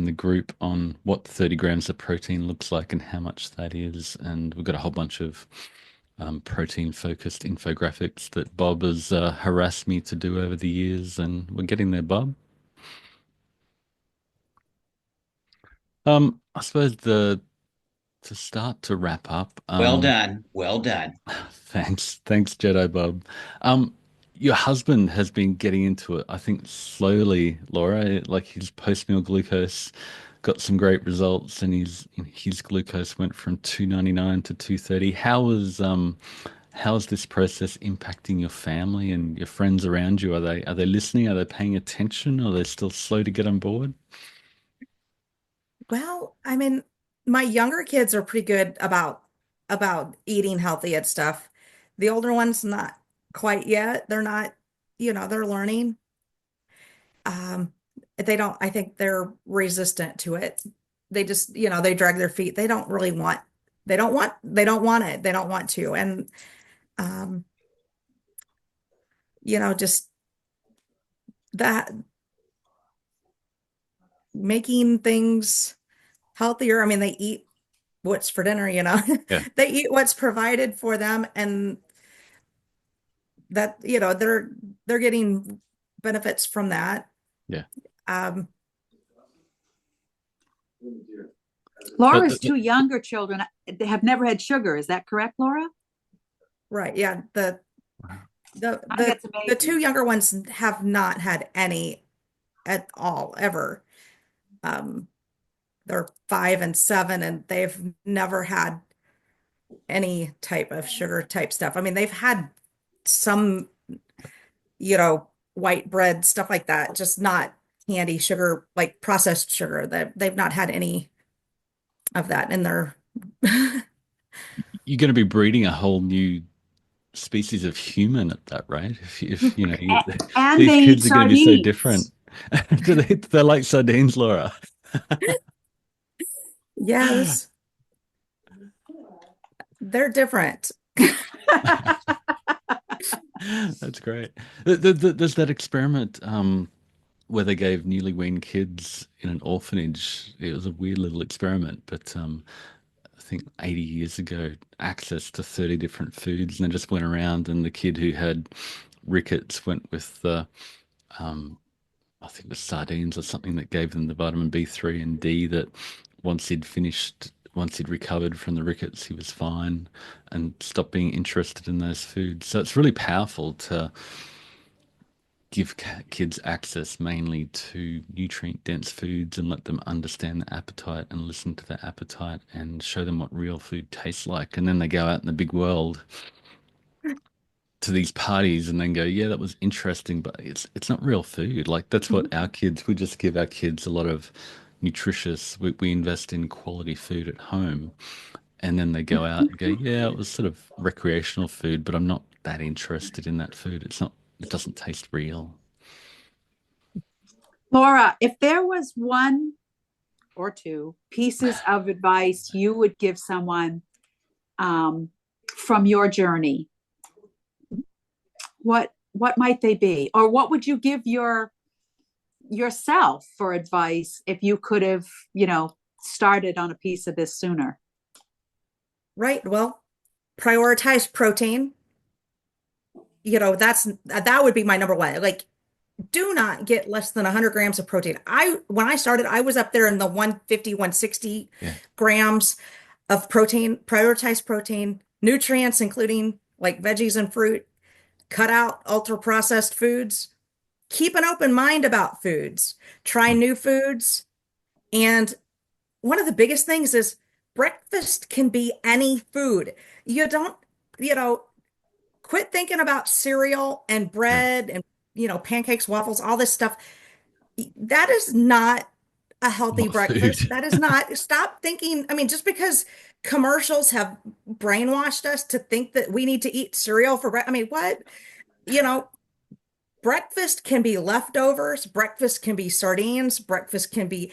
the group on what 30 grams of protein looks like and how much that is. And we've got a whole bunch of protein focused infographics that Bob has harassed me to do over the years, and we're getting there, Bob. I suppose the to start to wrap up, Well done. Well done. thanks, Jedi Bob. Um, your husband has been getting into it, I think, slowly, Laura. Like his post-meal glucose got some great results, and his glucose went from 299 to 230. How's this process impacting your family and your friends around you? Are they listening? Are they paying attention? Or are they still slow to get on board? Well, I mean, my younger kids are pretty good about eating healthy and stuff. The older ones, not quite yet. They're not, they're learning. Um, they don't, I think they're resistant to it. They just, they drag their feet. They don't really want, they don't want it. They don't want to. And, um, just that making things healthier. I mean, they eat what's for dinner. Yeah, They eat what's provided for them, and that, they're getting benefits from that. yeah. Um, But Laura's two younger children they have never had sugar. Is that correct, Laura? right. Yeah. The the I think the that's the two amazing. younger ones have not had any at all ever. Um, they're 5 and 7, and they've never had any type of sugar type stuff. I mean, they've had some, white bread, stuff like that, just not candy sugar, like processed sugar. They've not had any of that in their you're going to be breeding a whole new species of human at that rate. If And these they eat kids are going to be so different. sardines. They're like sardines, Laura. Yes, they're different. That's great. There's that experiment where they gave newly weaned kids in an orphanage. It was a weird little experiment, but I think 80 years ago, access to 30 different foods, and they just went around, and the kid who had rickets went with the I think it was sardines or something that gave them the vitamin B3 and D that once he'd recovered from the rickets, he was fine and stopped being interested in those foods. So it's really powerful to give kids access mainly to nutrient dense foods and let them understand the appetite and listen to their appetite and show them what real food tastes like. And then they go out in the big world to these parties and then go, yeah, that was interesting, but it's not real food. Like that's what our kids, we just give our kids a lot of nutritious, we invest in quality food at home. And then they go out and go, yeah, it was sort of recreational food, but I'm not that interested in that food. It doesn't taste real. Laura, if there was one or two pieces of advice you would give someone from your journey, what might they be? Or what would you give yourself for advice if you could have, started on a piece of this sooner? Right. Well, prioritize protein. That would be my number one. Like, do not get less than 100 grams of protein. When I started, I was up there in the 150, 160 Yeah. grams of protein. Prioritize protein, nutrients, including like veggies and fruit. Cut out ultra processed foods. Keep an open mind about foods. Try Mm. new foods. And one of the biggest things is breakfast can be any food. You don't, you know, quit thinking about cereal and Yeah. bread and, pancakes, waffles, all this stuff. That is not a healthy Not breakfast. food. That is not, stop thinking. I mean, just because commercials have brainwashed us to think that we need to eat cereal for breakfast. I mean, what? You know, breakfast can be leftovers, breakfast can be sardines, breakfast can be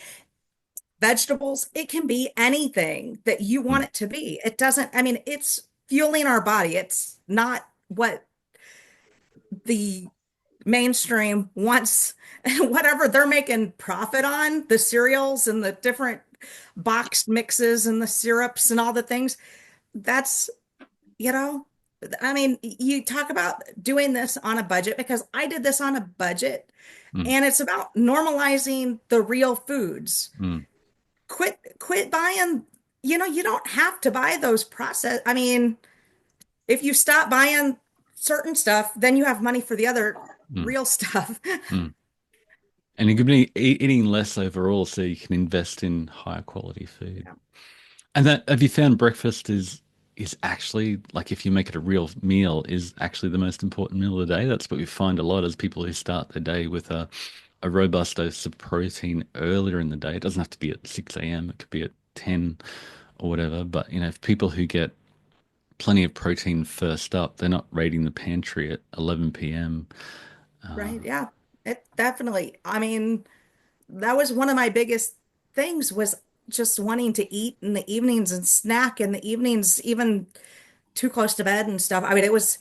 vegetables. It can be anything that you want Mm. it to be. It doesn't, I mean, it's fueling our body. It's not what the mainstream wants, whatever they're making profit on, the cereals and the different boxed mixes and the syrups and all the things. That's, you know, I mean, you talk about doing this on a budget because I did this on a budget Mm. and it's about normalizing the real foods. Mm. Quit buying, you don't have to buy those processed. I mean, if you stop buying certain stuff, then you have money for the other Mm. real stuff. Mm. And you could be eating less overall so you can invest in higher quality food. And that have you found breakfast is actually like if you make it a real meal is actually the most important meal of the day. That's what we find a lot as people who start their day with a robust dose of protein earlier in the day. It doesn't have to be at 6 a.m. It could be at 10 or whatever. But if people who get plenty of protein first up, they're not raiding the pantry at 11 p.m. Right. Yeah. It definitely. I mean, that was one of my biggest things was just wanting to eat in the evenings and snack in the evenings, even too close to bed and stuff. I mean, Mm.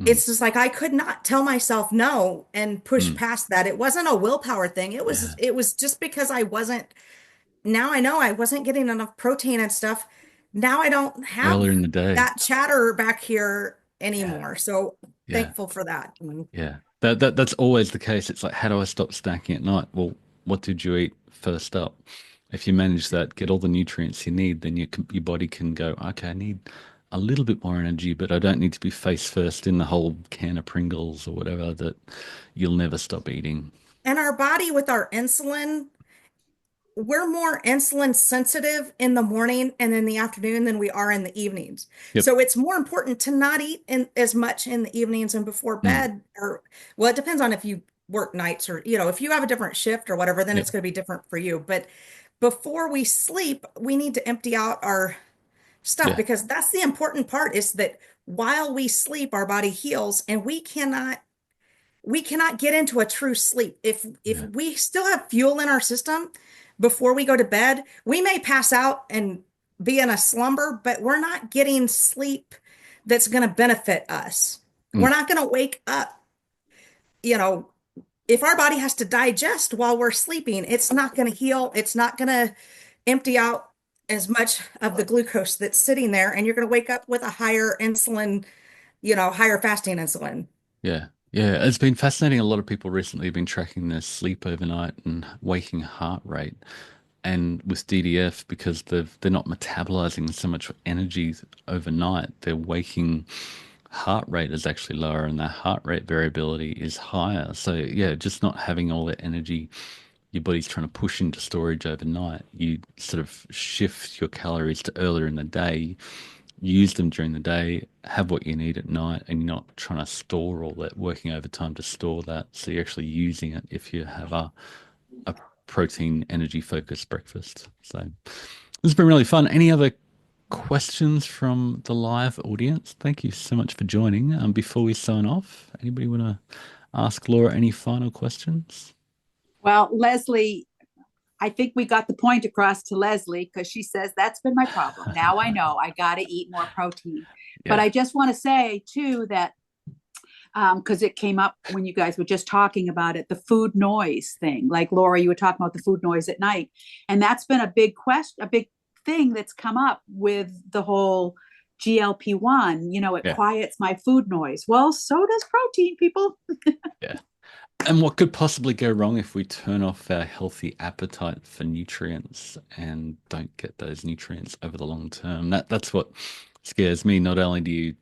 it's just like I could not tell myself no and push Mm. past that. It wasn't a willpower thing. It was Yeah. it was just because I wasn't now I know I wasn't getting enough protein and stuff. Now I don't Earlier have in the day. that chatter back here Yeah. anymore. So Yeah. thankful for that. Yeah. That's always the case. It's like, how do I stop snacking at night? Well, what did you eat first up? If you manage that, get all the nutrients you need, then your body can go, okay, I need a little bit more energy, but I don't need to be face first in the whole can of Pringles or whatever that you'll never stop eating. And our body with our insulin, we're more insulin sensitive in the morning and in the afternoon than we are in the evenings. Yep. So it's more important to not eat as much in the evenings and before Mm. bed, or well, it depends on if you work nights or, if you have a different shift or whatever, then Yep. it's going to be different for you. But before we sleep, we need to empty out our stuff Yeah. because that's the important part is that while we sleep, our body heals, and we cannot get into a true sleep. If Yeah. we still have fuel in our system before we go to bed, we may pass out and be in a slumber, but we're not getting sleep that's going to benefit us. Mm, We're not going to wake up, you know, if our body has to digest while we're sleeping, it's not going to heal. It's not going to empty out as much of the glucose that's sitting there, and you're going to wake up with a higher insulin, higher fasting insulin. yeah. Yeah. It's been fascinating. A lot of people recently have been tracking their sleep overnight and waking heart rate. And with DDF, because they're not metabolizing so much energy overnight, their waking heart rate is actually lower and their heart rate variability is higher. So yeah, just not having all that energy your body's trying to push into storage overnight, you sort of shift your calories to earlier in the day, use them during the day, have what you need at night, and you're not trying to store all that, working overtime to store that. So you're actually using it if you have a protein energy focused breakfast. So this has been really fun. Any other questions from the live audience? Thank you so much for joining. Before we sign off, anybody want to ask Laura any final questions? Well, Leslie, I think we got the point across to Leslie because she says that's been my problem. Now I know I got to eat more protein. But Yeah, I just want to say too that because it came up when you guys were just talking about it, the food noise thing. Like Laura, you were talking about the food noise at night, and that's been a big question, a big thing that's come up with the whole GLP-1. It yeah, quiets my food noise. Well, so does protein, people. yeah. And what could possibly go wrong if we turn off our healthy appetite for nutrients and don't get those nutrients over the long term? That's what scares me. Not only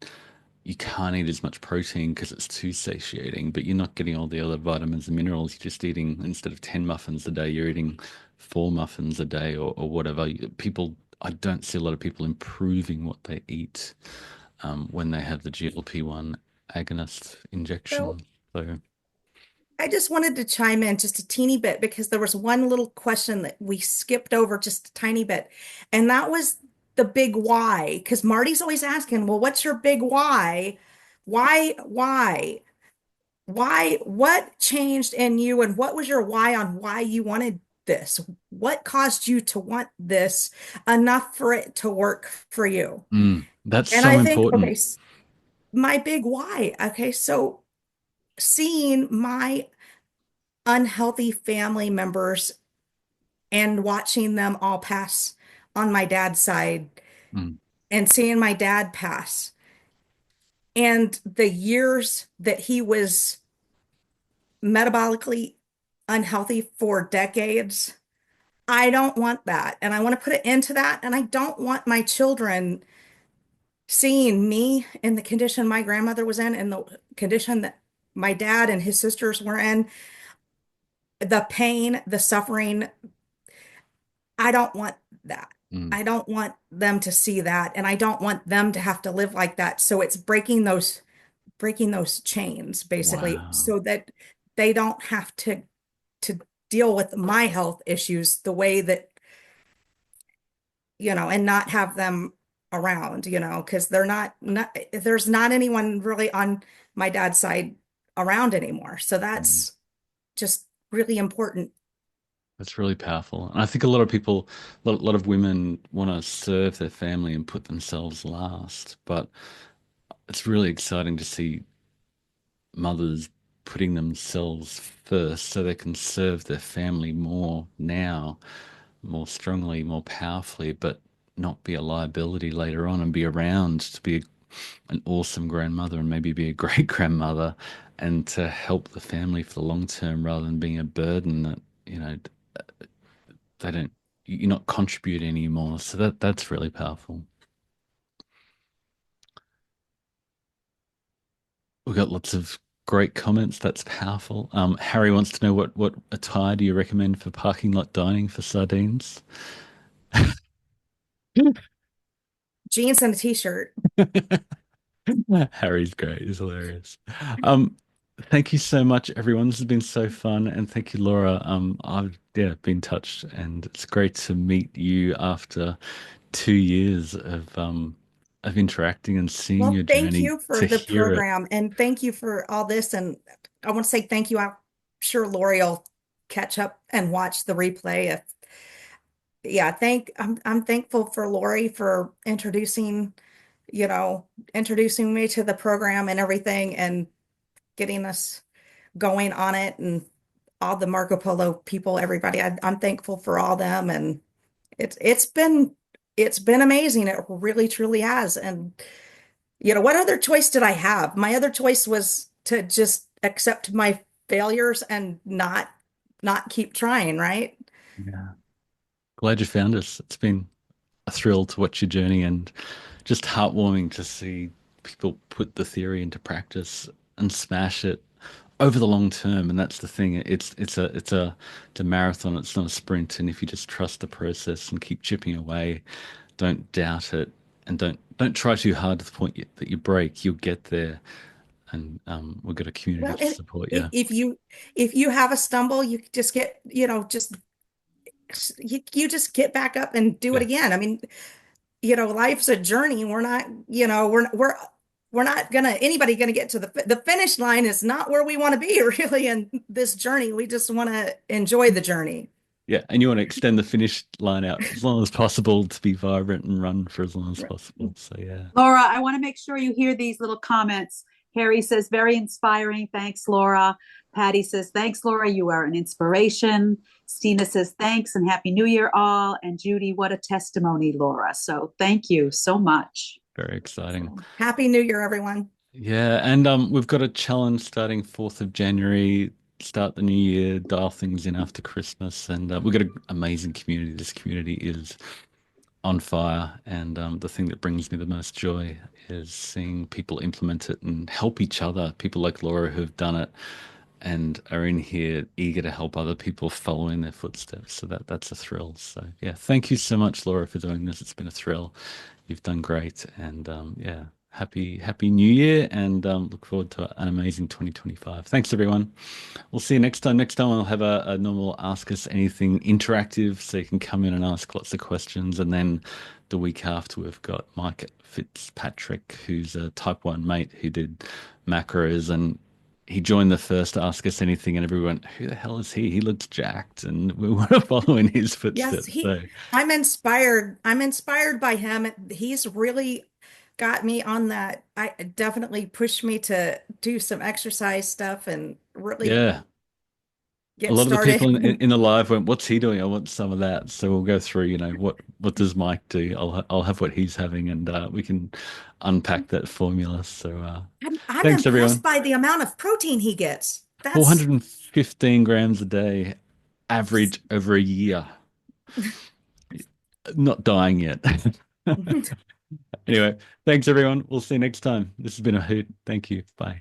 you can't eat as much protein because it's too satiating, but you're not getting all the other vitamins and minerals. You're just eating, instead of 10 muffins a day, you're eating 4 muffins a day or whatever. People, I don't see a lot of people improving what they eat when they have the GLP-1 agonist So injection. So, I just wanted to chime in just a teeny bit because there was one little question that we skipped over just a tiny bit, and that was the big why. Because Marty's always asking, well, what's your big why? Why? Why? What changed in you, and what was your why on why you wanted this? What caused you to want this enough for it to work for you? that's And so I think, okay, important. my big why. Okay, so seeing my unhealthy family members and watching them all pass on my dad's side Mm, and seeing my dad pass and the years that he was metabolically unhealthy for decades. I don't want that. And I want to put it into that. And I don't want my children seeing me in the condition my grandmother was in and the condition that my dad and his sisters were in, the pain, the suffering. I don't want that. mm. I don't want them to see that, and I don't want them to have to live like that. So it's breaking those chains basically Wow. so that they don't have to deal with my health issues the way that, and not have them around, because there's not anyone really on my dad's side around anymore. So Mm. that's just really important. That's really powerful. And I think a lot of people, lot of women want to serve their family and put themselves last. But it's really exciting to see mothers putting themselves first so they can serve their family more now, more strongly, more powerfully, but not be a liability later on and be around to be an awesome grandmother and maybe be a great grandmother and to help the family for the long term rather than being a burden that, they don't, you're not contributing anymore. So that's really powerful. We've got lots of great comments. That's powerful. Harry wants to know what attire do you recommend for parking lot dining for sardines? Jeans and a t-shirt. Harry's great. He's hilarious. Um, Thank you so much, everyone. This has been so fun, and thank you, Laura. I've been touched, and it's great to meet you after 2 years of of interacting and seeing Well, your thank journey you to for the hear it. program and thank you for all this. And I want to say thank you. I'm sure Lori will catch up and watch the replay. If, yeah, I'm thankful for Lori for you know, introducing me to the program and everything and getting us going on it and all the Marco Polo people, everybody. I'm thankful for all them and it's been amazing. It really truly has. And what other choice did I have? My other choice was to just accept my failures and not keep trying, right? Yeah. Glad you found us. It's been a thrill to watch your journey and just heartwarming to see people put the theory into practice and smash it over the long term. And that's the thing. It's a marathon. It's not a sprint. And if you just trust the process and keep chipping away, don't doubt it, and don't try too hard to the point that you break. You'll get there. And we've got a community Well, to support if you. if you have a stumble, you just get, just you just get back up and do it Yeah. again. I mean, life's a journey. We're not, we're not anybody gonna get to the finish line is not where we want to be really in this journey. We just want to enjoy the journey. Yeah, and you want to extend the finish line out as long as possible to be vibrant and run for as long as possible. So yeah. Laura, I want to make sure you hear these little comments. Harry says, very inspiring. Thanks, Laura. Patty says, thanks, Laura. You are an inspiration. Stina says, thanks and Happy New Year, all. And Judy, what a testimony, Laura. So thank you so much. Very exciting. So, Happy New Year, everyone. Yeah, and we've got a challenge starting 4th of January, start the new year, dial things in after Christmas, and we've got an amazing community. This community is on fire, and the thing that brings me the most joy is seeing people implement it and help each other. People like Laura who've done it and are in here eager to help other people follow in their footsteps. So that's a thrill. So yeah, thank you so much, Laura, for doing this. It's been a thrill. You've done great, and yeah, happy New Year, and look forward to an amazing 2025. Thanks, everyone. We'll see you next time. Next time, I'll have a normal Ask Us Anything interactive, so you can come in and ask lots of questions. And then the week after, we've got Mike Fitzpatrick, who's a type 1 mate who did macros, and he joined the first Ask Us Anything, and everyone went, "Who the hell is he? He looks jacked," and we want to follow in his Yes, footsteps. So I'm inspired. I'm inspired by him. He's really got me on that. I definitely pushed me to do some exercise stuff and really yeah, a get lot of the started. people in the live went, "What's he doing? I want some of that." So we'll go through, what does Mike do? I'll have what he's having, and we can unpack that formula. So I'm thanks, impressed everyone. by the amount of protein he gets. That's 415 grams a day, average over a year. Not dying yet. Anyway, thanks, everyone. We'll see you next time. This has been a hoot. Thank you. Bye.